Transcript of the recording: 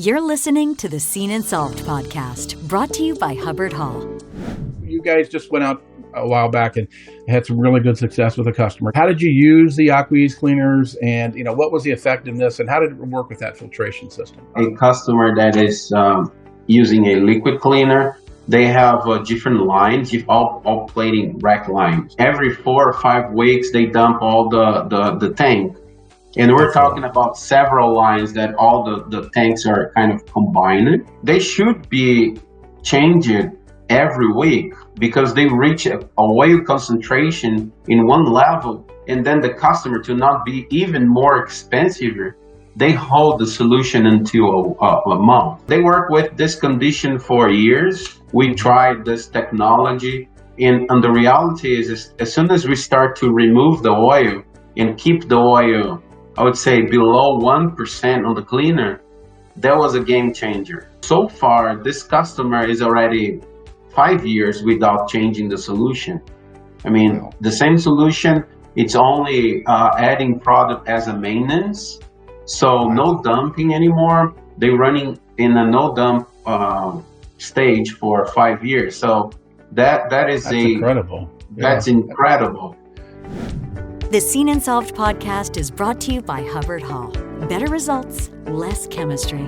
You're listening to the Seen and Solved podcast, brought to you by Hubbard Hall. You guys just went out a while back and had some really good success with a customer. How did you use the Aquaease cleaners, and what was the effectiveness, and how did it work with that filtration system? A customer that is using a liquid cleaner, they have different lines, all plating rack lines. Every 4 or 5 weeks, they dump all the tank. And we're talking about several lines that all the tanks are kind of combined. They should be changed every week because they reach a oil concentration in one level, and then the customer, to not be even more expensive, they hold the solution until a month. They work with this condition for years. We tried this technology, and the reality is as soon as we start to remove the oil and keep the oil, I would say below 1% on the cleaner, that was a game changer. So far, this customer is already 5 years without changing the solution. I mean, wow. The same solution, it's only adding product as a maintenance. So no dumping anymore. They're running in a no dump stage for 5 years. So that's incredible. That's incredible. The Seen and Solved podcast is brought to you by Hubbard Hall. Better results, less chemistry.